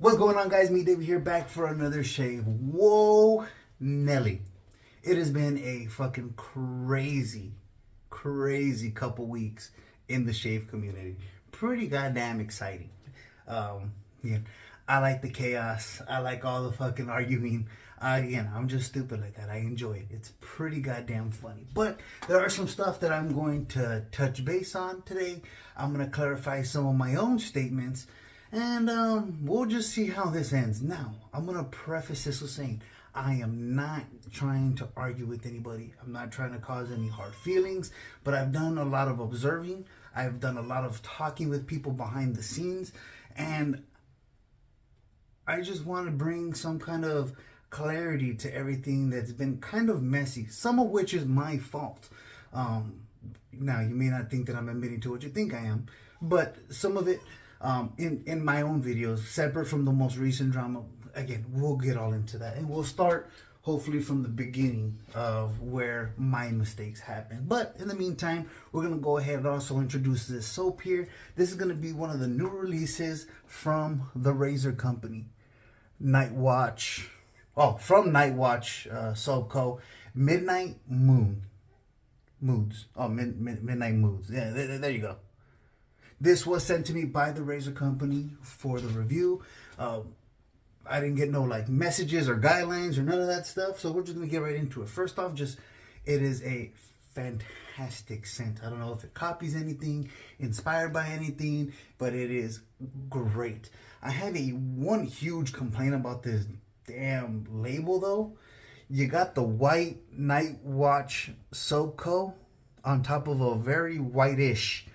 What's going on, guys? Me, David here, back for another shave. Whoa, Nelly. It has been a fucking crazy couple weeks in the shave community. Pretty goddamn exciting. Yeah, I like the chaos. I like all the fucking arguing. Again, I'm just stupid like that. I enjoy it. It's pretty goddamn funny. But there are some stuff that I'm going to touch base on today. I'm going to clarify some of my own statements. And we'll just see how this ends. Now, I'm going to preface this with saying, I am not trying to argue with anybody. I'm not trying to cause any hard feelings, but I've done a lot of observing. I've done a lot of talking with people behind the scenes, and I just want to bring some kind of clarity to everything that's been kind of messy, some of which is my fault. Now, you may not think that I'm admitting to what you think I am, but some of it in my own videos, separate from the most recent drama. Again, we'll get all into that, and we'll start hopefully from the beginning of where my mistakes happen. But in the meantime, we're gonna go ahead and also introduce this soap here. This is gonna be one of the new releases from the Razor company, Night Watch. Oh, from Night Watch Soap Co. Midnight Moods. Oh, Midnight Moods. Yeah, there you go. This was sent to me by the Razor company for the review. I didn't get no like messages or guidelines or none of that stuff, so we're just gonna get right into it. First off, it is a fantastic scent. I don't know if it copies anything, inspired by anything, but it is great. I have one huge complaint about this damn label though. You got the white Night Watch Soap Co. on top of a very whitish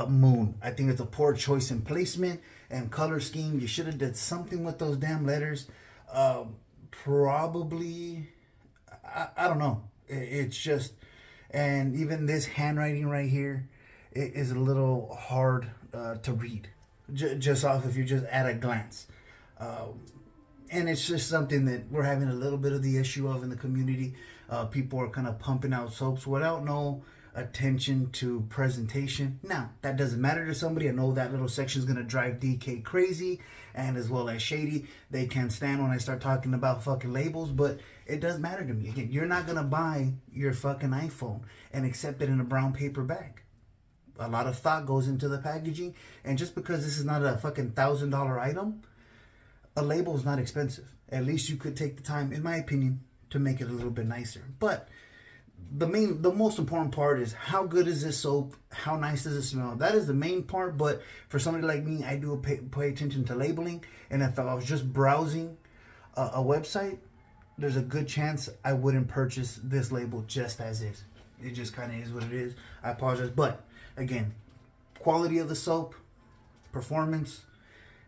moon. I think it's a poor choice in placement and color scheme. You should have did something with those damn letters. Probably, I don't know. It's just, and even this handwriting right here, it is a little hard to read, just off if you just at a glance. And it's just something that we're having a little bit of the issue of in the community. People are kind of pumping out soaps without no attention to presentation. Now, that doesn't matter to somebody. I know that little section is going to drive DK crazy, and as well as Shady. They can't stand when I start talking about fucking labels, but it does matter to me. Again, you're not going to buy your fucking iPhone and accept it in a brown paper bag. A lot of thought goes into the packaging, and just because this is not a fucking $1,000 item, a label is not expensive. At least you could take the time, in my opinion, to make it a little bit nicer. But the most important part is how good is this soap? How nice does it smell? That is the main part. But for somebody like me, I do pay attention to labeling. And if I was just browsing a website, there's a good chance I wouldn't purchase this label just as is. It just kind of is what it is. I apologize. But again, quality of the soap, performance,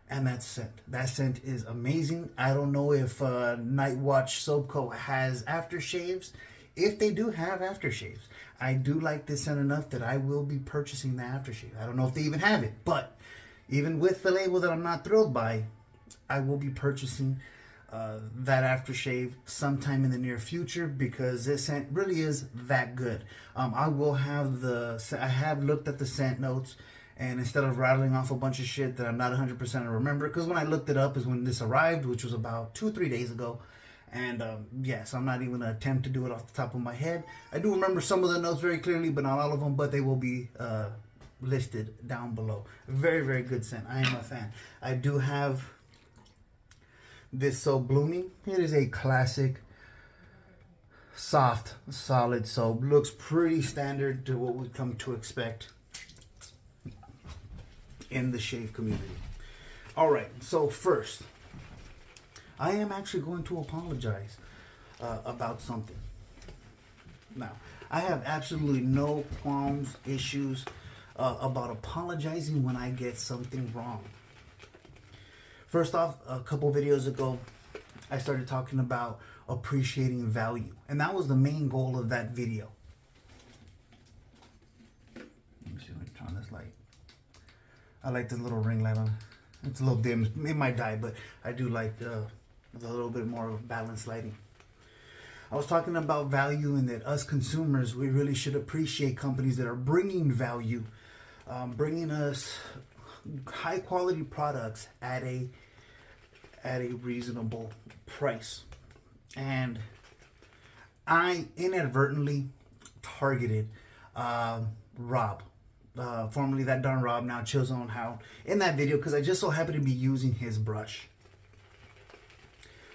and that scent. That scent is amazing. I don't know if Night Watch Soap Co. has aftershaves. If they do have aftershaves, I do like this scent enough that I will be purchasing the aftershave. I don't know if they even have it, but even with the label that I'm not thrilled by, I will be purchasing that aftershave sometime in the near future because this scent really is that good. I have looked at the scent notes, and instead of rattling off a bunch of shit that I'm not 100% to remember, because when I looked it up is when this arrived, which was about 2-3 days ago. And yes, I'm not even going to attempt to do it off the top of my head. I do remember some of the notes very clearly, but not all of them, but they will be listed down below. Very, very good scent. I am a fan. I do have this soap blooming. It is a classic, soft, solid soap. Looks pretty standard to what we come to expect in the shave community. All right, so first, I am actually going to apologize about something. Now, I have absolutely no qualms, issues about apologizing when I get something wrong. First off, a couple videos ago, I started talking about appreciating value. And that was the main goal of that video. Let me see if I can turn on this light. I like this little ring light on. It's a little dim. It might die, but I do like a little bit more of balanced lighting. I was talking about value and that us consumers, we really should appreciate companies that are bringing value, bringing us high quality products at a at a reasonable price. And I inadvertently targeted Rob, formerly That Darn Rob, now Chill Zone Hound, in that video because I just so happened to be using his brush.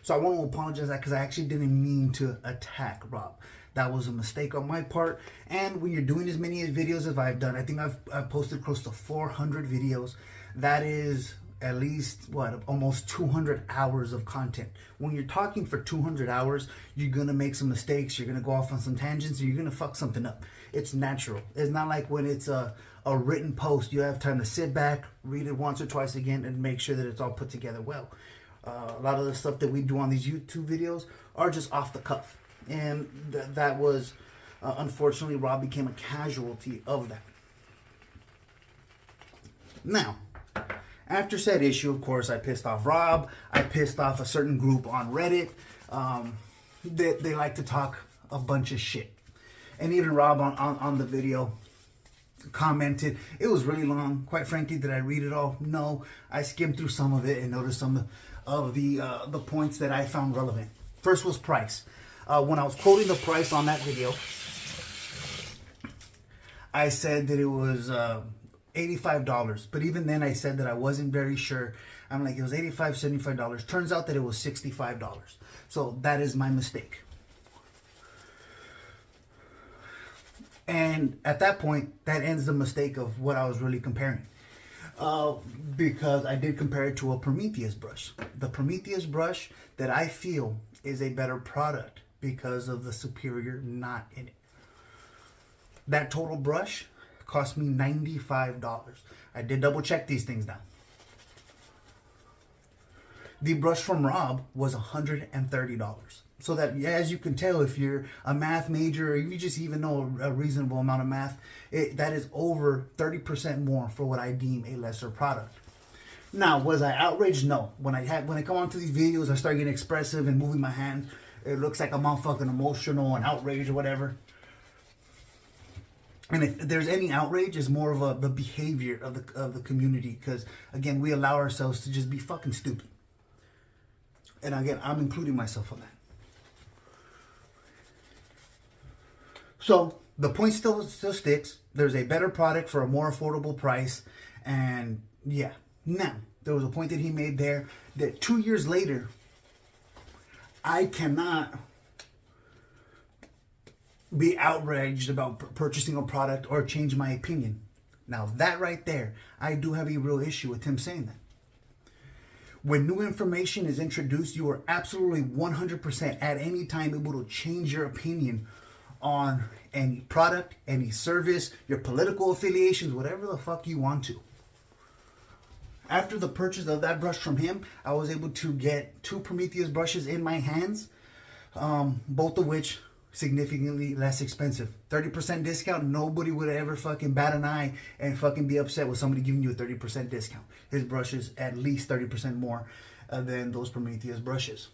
So I want to apologize because I actually didn't mean to attack Rob. That was a mistake on my part. And when you're doing as many videos as I've done, I think I've posted close to 400 videos. That is at least, what, almost 200 hours of content. When you're talking for 200 hours, you're going to make some mistakes. You're going to go off on some tangents. And you're going to fuck something up. It's natural. It's not like when it's a written post. You have time to sit back, read it once or twice again, and make sure that it's all put together well. A lot of the stuff that we do on these YouTube videos are just off the cuff. And that was, unfortunately, Rob became a casualty of that. Now, after said issue, of course, I pissed off Rob. I pissed off a certain group on Reddit. They like to talk a bunch of shit. And even Rob on the video commented. It was really long. Quite frankly, did I read it all? No. I skimmed through some of it and noticed some of the points that I found relevant. First was price. When I was quoting the price on that video, I said that it was $85. But even then, I said that I wasn't very sure. I'm like, it was $85, $75. Turns out that it was $65. So that is my mistake. And at that point, that ends the mistake of what I was really comparing. Because I did compare it to a Prometheus brush. The Prometheus brush that I feel is a better product because of the superior knot in it. That total brush cost me $95. I did double check these things now. The brush from Rob was $130. So that, as you can tell, if you're a math major or you just even know a reasonable amount of math, that is over 30% more for what I deem a lesser product. Now, was I outraged? No. When I come onto these videos, I start getting expressive and moving my hands. It looks like I'm all fucking emotional and outraged or whatever. And if there's any outrage, it's more of the behavior of the community. Because, again, we allow ourselves to just be fucking stupid. And again, I'm including myself on that. So the point still sticks. There's a better product for a more affordable price. And yeah. Now, there was a point that he made there that 2 years later, I cannot be outraged about purchasing a product or change my opinion. Now, that right there, I do have a real issue with him saying that. When new information is introduced, you are absolutely 100% at any time able to change your opinion on any product, any service, your political affiliations, whatever the fuck you want to. After the purchase of that brush from him, I was able to get 2 Prometheus brushes in my hands, both of which significantly less expensive. 30% discount, nobody would ever fucking bat an eye and fucking be upset with somebody giving you a 30% discount. His brush is at least 30% more than those Prometheus brushes.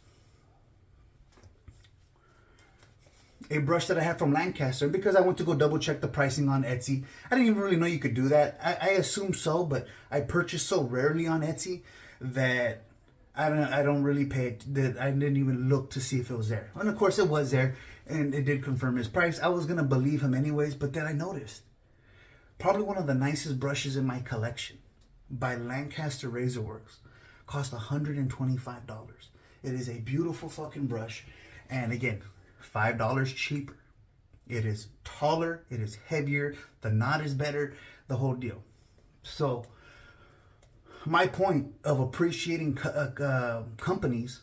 A brush that I had from Lancaster, because I went to go double check the pricing on Etsy. I didn't even really know you could do that. I assume so, but I purchase so rarely on Etsy that I don't really pay it. That I didn't even look to see if it was there. And of course it was there, and it did confirm his price. I was gonna believe him anyways, but then I noticed probably one of the nicest brushes in my collection by Lancaster Razorworks cost $125. It is a beautiful fucking brush, and again, $5 cheaper. It is taller, it is heavier, the knot is better, the whole deal. So my point of appreciating companies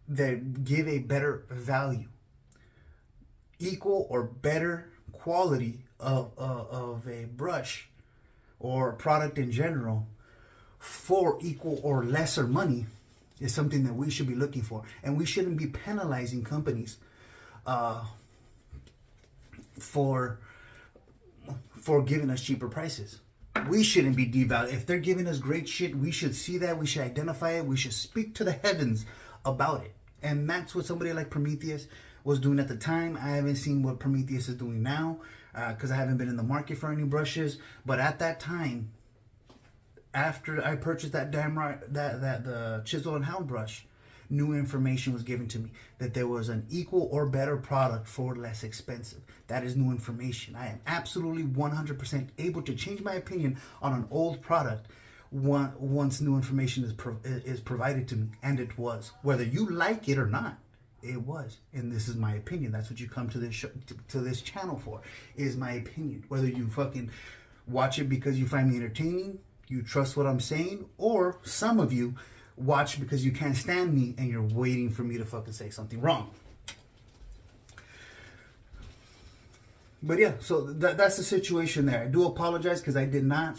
that give a better value, equal or better quality of a brush or product in general for equal or lesser money is something that we should be looking for. And we shouldn't be penalizing companies for giving us cheaper prices. We shouldn't be devalued. If they're giving us great shit, we should see that. We should identify it. We should speak to the heavens about it. And that's what somebody like Prometheus was doing at the time. I haven't seen what Prometheus is doing now because I haven't been in the market for any brushes. But at that time, after I purchased that the chisel and hound brush, new information was given to me that there was an equal or better product for less expensive. That is new information. I am absolutely 100% able to change my opinion on an old product once new information is provided to me, and it was. Whether you like it or not, it was. And this is my opinion. That's what you come to this show, to this channel for, is my opinion. Whether you fucking watch it because you find me entertaining, you trust what I'm saying, or some of you watch because you can't stand me and you're waiting for me to fucking say something wrong. But yeah, so that's the situation there. I do apologize because I did not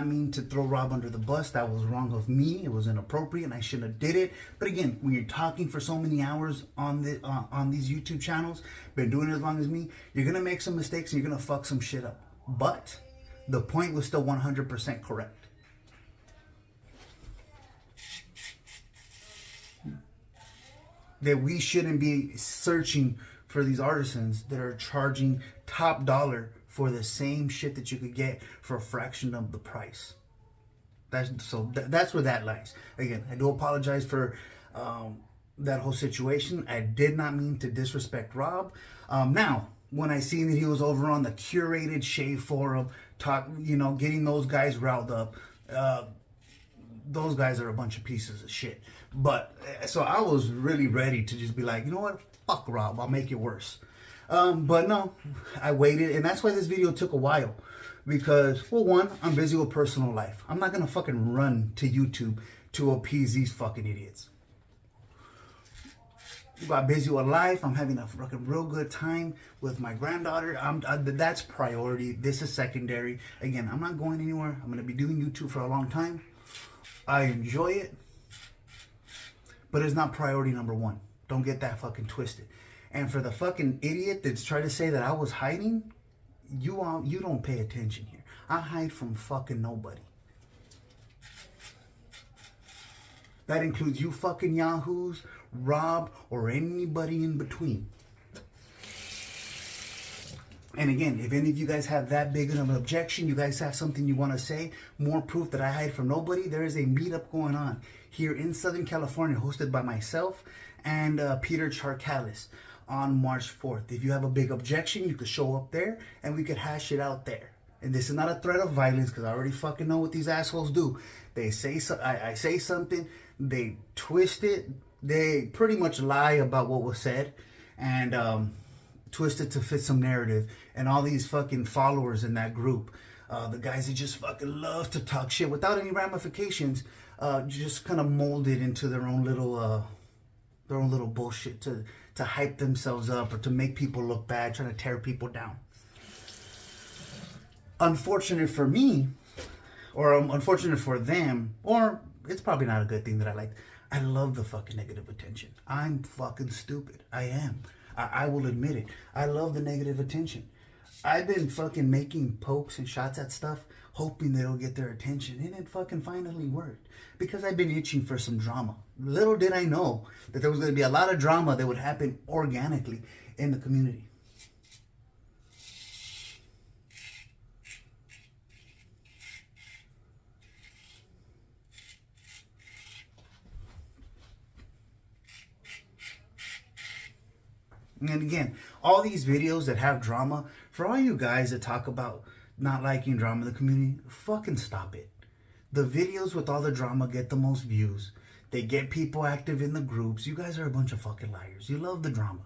mean to throw Rob under the bus. That was wrong of me. It was inappropriate and I shouldn't have did it. But again, when you're talking for so many hours on these YouTube channels, been doing it as long as me, you're going to make some mistakes and you're going to fuck some shit up. But the point was still 100% correct. That we shouldn't be searching for these artisans that are charging top dollar for the same shit that you could get for a fraction of the price. That's where that lies. Again, I do apologize for that whole situation. I did not mean to disrespect Rob. Now, when I seen that he was over on the curated shave forum, getting those guys riled up, those guys are a bunch of pieces of shit. But so I was really ready to just be like, you know what? Fuck Rob, I'll make it worse. But no, I waited, and that's why this video took a while. Because, well, one, I'm busy with personal life. I'm not gonna fucking run to YouTube to appease these fucking idiots. Got busy with life. I'm having a fucking real good time with my granddaughter. That's priority. This is secondary. Again, I'm not going anywhere. I'm gonna be doing YouTube for a long time. I enjoy it, but it's not priority number one. Don't get that fucking twisted. And for the fucking idiot that's trying to say that I was hiding, you don't pay attention here. I hide from fucking nobody. That includes you fucking yahoos, Rob, or anybody in between. And again, if any of you guys have that big of an objection, you guys have something you want to say, more proof that I hide from nobody, there is a meetup going on here in Southern California hosted by myself and Peter Charcalis on March 4th. If you have a big objection, you could show up there and we could hash it out there. And this is not a threat of violence because I already fucking know what these assholes do. They say I say something, they twist it, they pretty much lie about what was said and twist it to fit some narrative. And all these fucking followers in that group, the guys that just fucking love to talk shit without any ramifications, just kind of mold it into their own little bullshit to hype themselves up or to make people look bad, trying to tear people down. Unfortunate for me, or unfortunate for them, or it's probably not a good thing that I like. I love the fucking negative attention. I'm fucking stupid. I am. I will admit it. I love the negative attention. I've been fucking making pokes and shots at stuff, hoping that it'll get their attention, and it fucking finally worked. Because I've been itching for some drama. Little did I know that there was going to be a lot of drama that would happen organically in the community. And again, all these videos that have drama, for all you guys that talk about not liking drama in the community, fucking stop it. The videos with all the drama get the most views. They get people active in the groups. You guys are a bunch of fucking liars. You love the drama.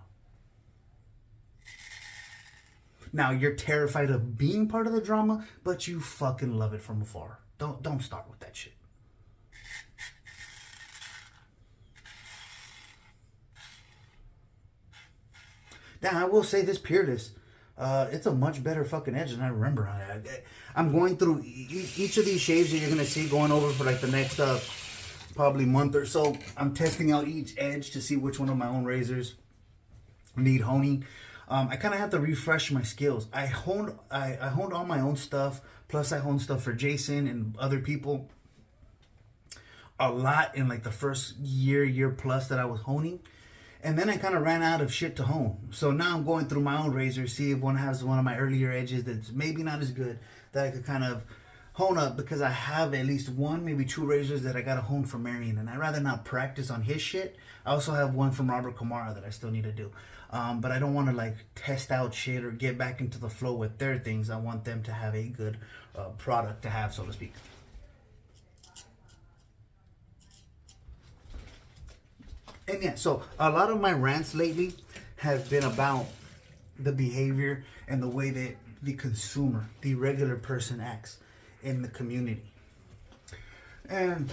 Now, you're terrified of being part of the drama, but you fucking love it from afar. Don't start with that shit. Now, I will say this, Peerless, it's a much better fucking edge than I remember on it. I'm going through each of these shaves that you're going to see going over for like the next probably month or so. I'm testing out each edge to see which one of my own razors need honing. I kind of have to refresh my skills. I honed all my own stuff, plus I honed stuff for Jason and other people a lot in like the first year plus that I was honing. And then I kind of ran out of shit to hone. So now I'm going through my own razor, see if one has one of my earlier edges that's maybe not as good, that I could kind of hone up, because I have at least one, maybe two razors that I got to hone for Marion. And I'd rather not practice on his shit. I also have one from Robert Kamara that I still need to do. But I don't want to like test out shit or get back into the flow with their things. I want them to have a good product to have, so to speak. And yeah, so a lot of my rants lately have been about the behavior and the way that the consumer, the regular person, acts in the community. And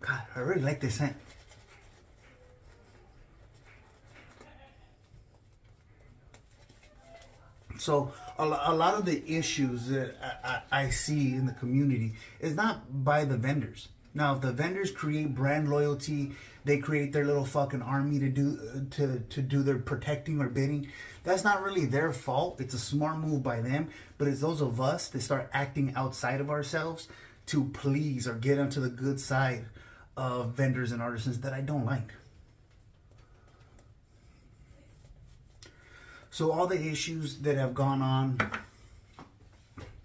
God, I really like this scent. So a lot of the issues that I see in the community is not by the vendors. Now, if the vendors create brand loyalty, they create their little fucking army to do their protecting or bidding. That's not really their fault. It's a smart move by them, but it's those of us that start acting outside of ourselves to please or get onto the good side of vendors and artisans that I don't like. So all the issues that have gone on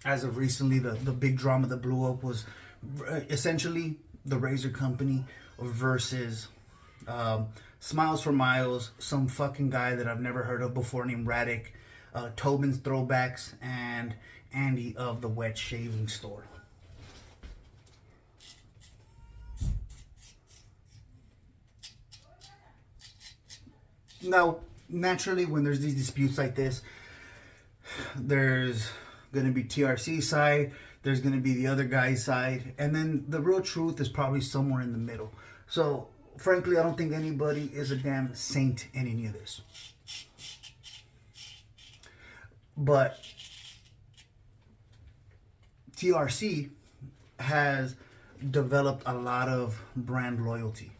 as of recently, the big drama that blew up was essentially the razor company versus Smiles for Miles, some fucking guy that I've never heard of before named Radic, Tobin's Throwbacks, and Andy of the Wet Shaving Store. Now, naturally, when there's these disputes like this, there's going to be TRC side, there's going to be the other guy's side, and then the real truth is probably somewhere in the middle. So, frankly, I don't think anybody is a damn saint in any of this. But TRC has developed a lot of brand loyalty.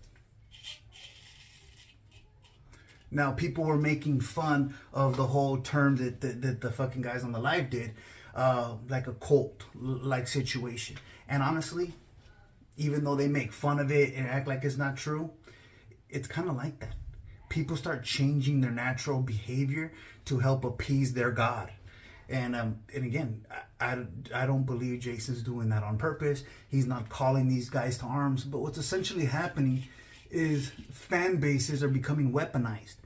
Now, people were making fun of the whole term that the fucking guys on the live did, like a cult-like situation. And honestly, even though they make fun of it and act like it's not true, it's kind of like that. People start changing their natural behavior to help appease their God. And again, I don't believe Jason's doing that on purpose. He's not calling these guys to arms. But what's essentially happening is fan bases are becoming weaponized.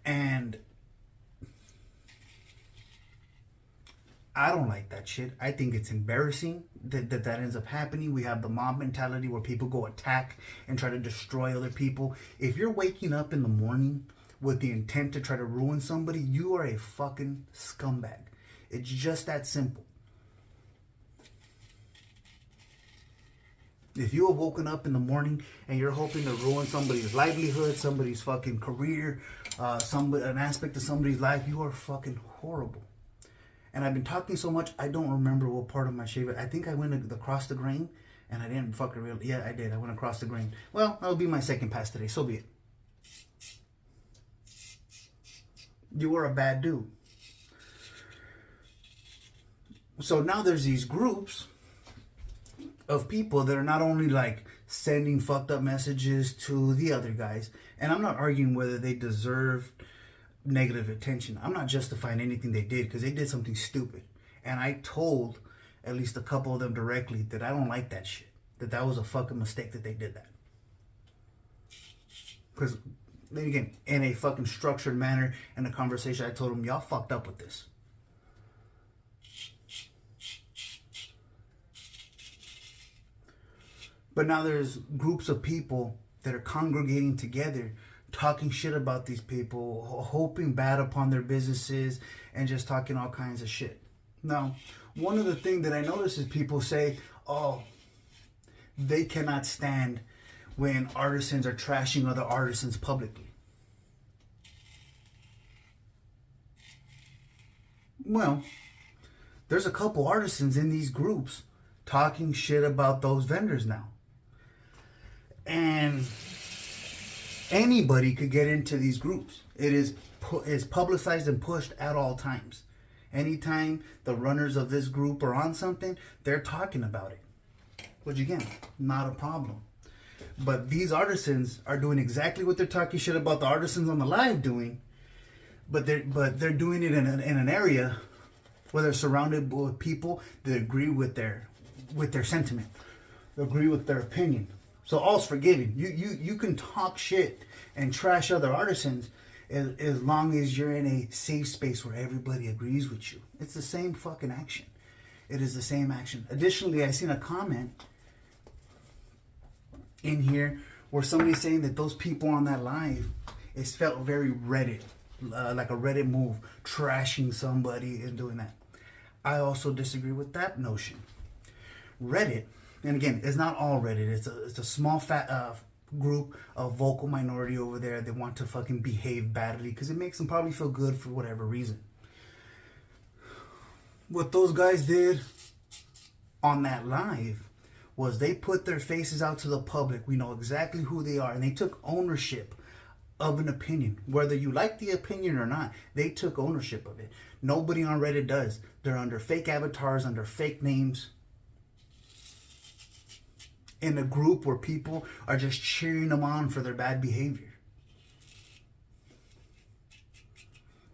And I don't like that shit. I think it's embarrassing that ends up happening. We have the mob mentality where people go attack and try to destroy other people. If you're waking up in the morning with the intent to try to ruin somebody, you are a fucking scumbag. It's just that simple. If you have woken up in the morning and you're hoping to ruin somebody's livelihood, somebody's fucking career, an aspect of somebody's life, you are fucking horrible. And I've been talking so much, I don't remember what part of my shave. I think I went across the grain, and I didn't fucking really. Yeah, I did. I went across the grain. Well, that'll be my second pass today. So be it. You were a bad dude. So now there's these groups of people that are not only like sending fucked up messages to the other guys, and I'm not arguing whether they deserve negative attention. I'm not justifying anything they did, because they did something stupid. And I told at least a couple of them directly that I don't like that shit. That was a fucking mistake that they did that. Because, again, in a fucking structured manner, in a conversation, I told them, y'all fucked up with this. But now there's groups of people that are congregating together, talking shit about these people, hoping bad upon their businesses, and just talking all kinds of shit. Now, one of the things that I notice is people say, oh, they cannot stand when artisans are trashing other artisans publicly. Well, there's a couple artisans in these groups talking shit about those vendors now. And anybody could get into these groups. It is publicized and pushed at all times. Anytime the runners of this group are on something, they're talking about it. Which again, not a problem. But these artisans are doing exactly what they're talking shit about the artisans on the live doing, but they're doing it in an area where they're surrounded with people that agree with their sentiment, agree with their opinion. So all's forgiven. You can talk shit and trash other artisans as long as you're in a safe space where everybody agrees with you. It's the same fucking action. It is the same action. Additionally, I seen a comment in here where somebody's saying that those people on that live, it felt very Reddit, like a Reddit move, trashing somebody and doing that. I also disagree with that notion. Reddit, and again, it's not all Reddit. It's a small fat group of vocal minority over there that want to fucking behave badly because it makes them probably feel good for whatever reason. What those guys did on that live was they put their faces out to the public. We know exactly who they are, and they took ownership of an opinion. Whether you like the opinion or not, they took ownership of it. Nobody on Reddit does. They're under fake avatars, under fake names, in a group where people are just cheering them on for their bad behavior.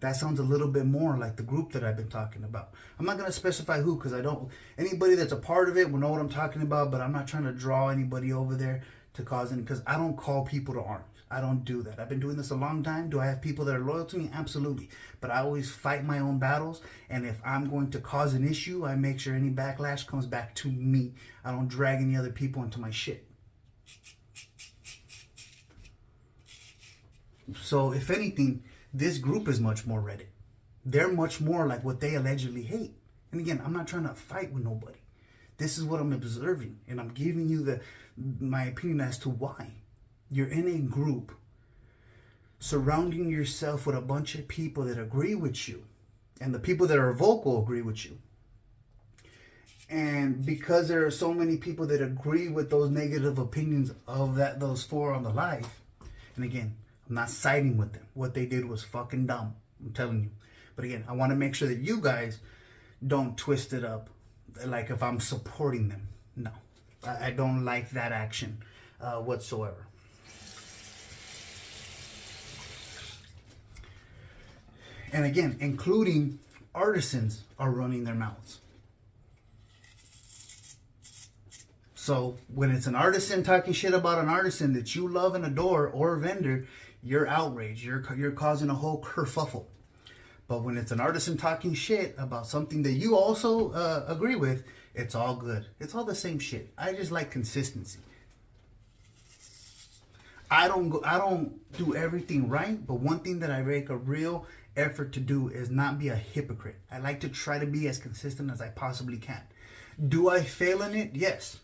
That sounds a little bit more like the group that I've been talking about. I'm not going to specify who, because I don't... Anybody that's a part of it will know what I'm talking about, but I'm not trying to draw anybody over there to cause any... Because I don't call people to arms. I don't do that. I've been doing this a long time. Do I have people that are loyal to me? Absolutely. But I always fight my own battles, and if I'm going to cause an issue, I make sure any backlash comes back to me. I don't drag any other people into my shit. So, if anything, this group is much more Reddit. They're much more like what they allegedly hate. And again, I'm not trying to fight with nobody. This is what I'm observing, and I'm giving you my opinion as to why. You're in a group surrounding yourself with a bunch of people that agree with you, and the people that are vocal agree with you. And because there are so many people that agree with those negative opinions of those four on the live, and again, I'm not siding with them. What they did was fucking dumb. I'm telling you. But again, I want to make sure that you guys don't twist it up like if I'm supporting them. No. I don't like that action whatsoever. And again, including artisans are running their mouths. So when it's an artisan talking shit about an artisan that you love and adore, or a vendor, you're outraged. You're causing a whole kerfuffle. But when it's an artisan talking shit about something that you also agree with, it's all good. It's all the same shit. I just like consistency. I don't do everything right, but one thing that I make a real effort to do is not be a hypocrite. I like to try to be as consistent as I possibly can. Do I fail in it? Yes.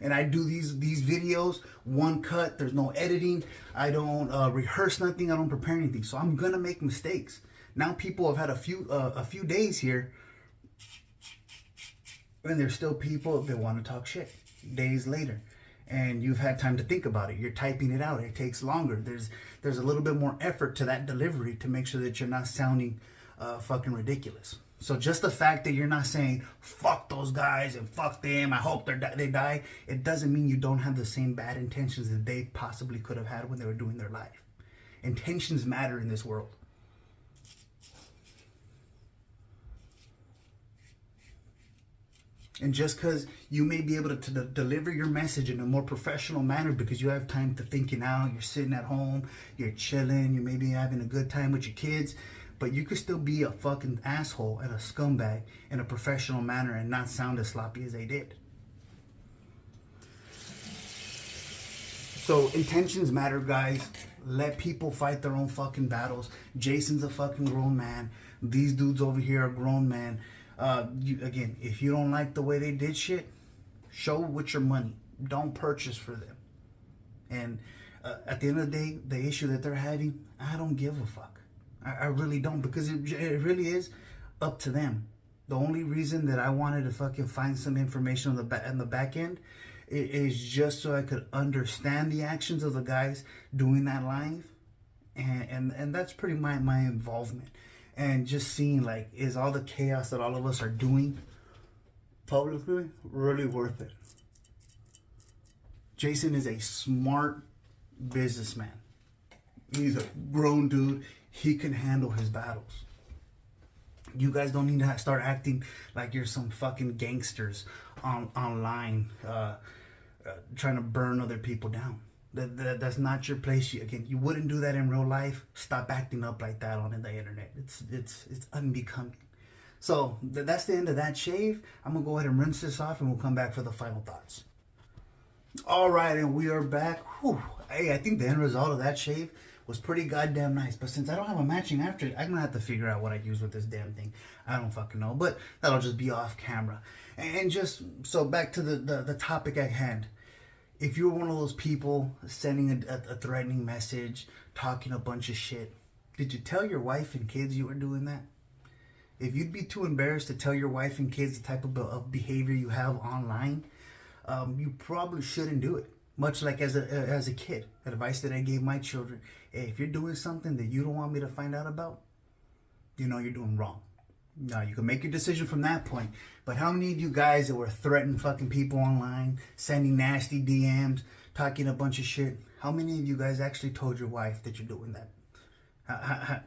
And I do these videos one cut. There's no editing. I don't rehearse nothing. I don't prepare anything. So I'm gonna make mistakes. Now people have had a few days here, and there's still people that want to talk shit days later. And you've had time to think about it. You're typing it out. It takes longer. There's a little bit more effort to that delivery to make sure that you're not sounding fucking ridiculous. So just the fact that you're not saying, fuck those guys and fuck them, I hope they die, it doesn't mean you don't have the same bad intentions that they possibly could have had when they were doing their life. Intentions matter in this world. And just because you may be able to deliver your message in a more professional manner because you have time to think it out, you're sitting at home, you're chilling, you may be having a good time with your kids, but you could still be a fucking asshole and a scumbag in a professional manner and not sound as sloppy as they did. So intentions matter, guys. Let people fight their own fucking battles. Jason's a fucking grown man. These dudes over here are grown men. Again, if you don't like the way they did shit, show with your money. Don't purchase for them. And at the end of the day, the issue that they're having, I don't give a fuck. I really don't, because it really is up to them. The only reason that I wanted to fucking find some information on the back end is just so I could understand the actions of the guys doing that live, and that's pretty my involvement. And just seeing, like, is all the chaos that all of us are doing publicly really worth it? Jason is a smart businessman. He's a grown dude. He can handle his battles. You guys don't need to start acting like you're some fucking gangsters online, trying to burn other people down. That's not your place. Again, you wouldn't do that in real life. Stop acting up like that on the internet. It's unbecoming. So that's the end of that shave. I'm gonna go ahead and rinse this off, and we'll come back for the final thoughts. All right, and we are back. Whew. Hey, I think the end result of that shave was pretty goddamn nice. But since I don't have a matching after it, I'm gonna have to figure out what I use with this damn thing. I don't fucking know, but that'll just be off camera. And just so back to the topic at hand. If you're one of those people sending a threatening message, talking a bunch of shit, did you tell your wife and kids you were doing that? If you'd be too embarrassed to tell your wife and kids the type of behavior you have online, you probably shouldn't do it. Much like as a kid, advice that I gave my children: hey, if you're doing something that you don't want me to find out about, you know you're doing wrong. Now, you can make your decision from that point, but how many of you guys that were threatening fucking people online, sending nasty DMs, talking a bunch of shit, how many of you guys actually told your wife that you're doing that?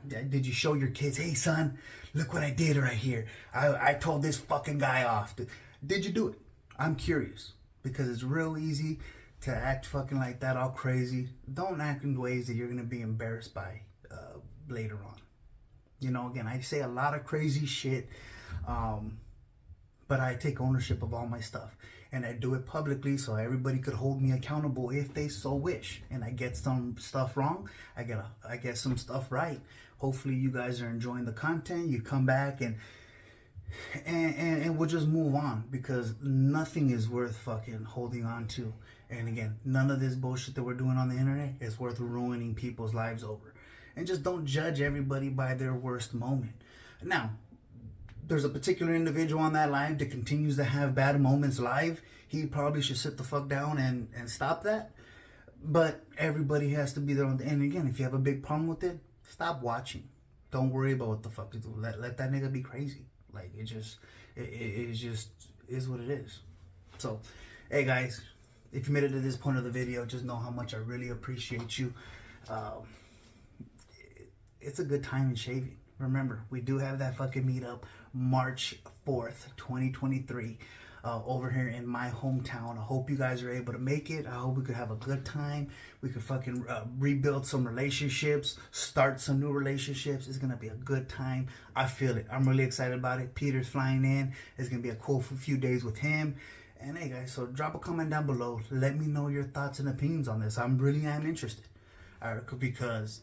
Did you show your kids, hey son, look what I did right here. I told this fucking guy off. Did you do it? I'm curious, because it's real easy to act fucking like that, all crazy. Don't act in ways that you're going to be embarrassed by later on. You know, again, I say a lot of crazy shit, but I take ownership of all my stuff. And I do it publicly so everybody could hold me accountable if they so wish. And I get some stuff wrong, I get some stuff right. Hopefully you guys are enjoying the content. You come back and we'll just move on, because nothing is worth fucking holding on to. And again, none of this bullshit that we're doing on the internet is worth ruining people's lives over. And just don't judge everybody by their worst moment. Now, there's a particular individual on that live that continues to have bad moments live. He probably should sit the fuck down and stop that. But everybody has to be there on the end. Again, if you have a big problem with it, stop watching. Don't worry about what the fuck you do. Let that nigga be crazy. Like, it just is what it is. So, hey guys, if you made it to this point of the video, just know how much I really appreciate you. It's a good time in shaving. Remember, we do have that fucking meetup March 4th, 2023, over here in my hometown. I hope you guys are able to make it. I hope we could have a good time. We could fucking rebuild some relationships, start some new relationships. It's going to be a good time. I feel it. I'm really excited about it. Peter's flying in. It's going to be a cool few days with him. And hey guys, so drop a comment down below. Let me know your thoughts and opinions on this. I really am interested. Because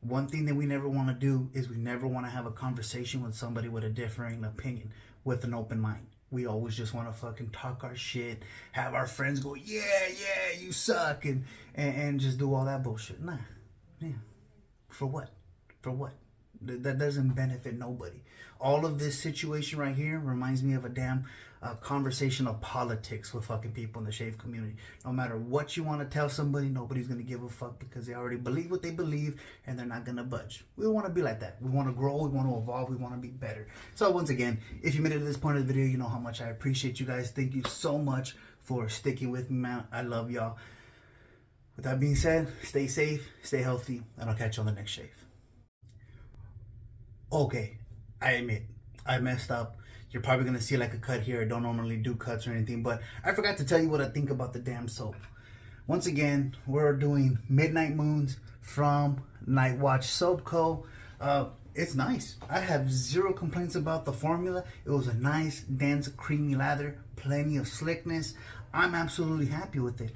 one thing that we never want to do is we never want to have a conversation with somebody with a differing opinion, with an open mind. We always just want to fucking talk our shit, have our friends go, yeah, you suck, and just do all that bullshit. Nah, yeah. For what? For what? That doesn't benefit nobody. All of this situation right here reminds me of a damn conversation of politics with fucking people in the shave community. No matter what you want to tell somebody, nobody's going to give a fuck, because they already believe what they believe and they're not going to budge. We don't want to be like that. We want to grow, we want to evolve, we want to be better. So once again, if you made it to this point of the video, you know how much I appreciate you guys. Thank you so much for sticking with me, man. I love y'all. With that being said, stay safe, stay healthy, and I'll catch you on the next shave. Okay, I admit, I messed up. You're probably going to see like a cut here. I don't normally do cuts or anything, but I forgot to tell you what I think about the damn soap. Once again, we're doing Midnight Moons from Night Watch Soap Co. It's nice. I have zero complaints about the formula. It was a nice, dense, creamy lather, plenty of slickness. I'm absolutely happy with it.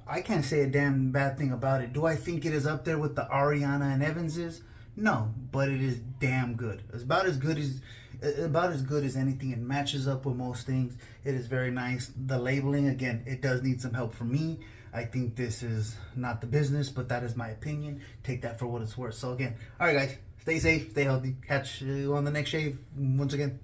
I can't say a damn bad thing about it. Do I think it is up there with the Ariana and Evans's? No, but it is damn good. It's about as good as anything. It matches up with most things. It is very nice. The labeling, again, it does need some help from me. I think this is not the business, but that is my opinion. Take that for what it's worth. So again, all right guys, stay safe, stay healthy. Catch you on the next shave once again.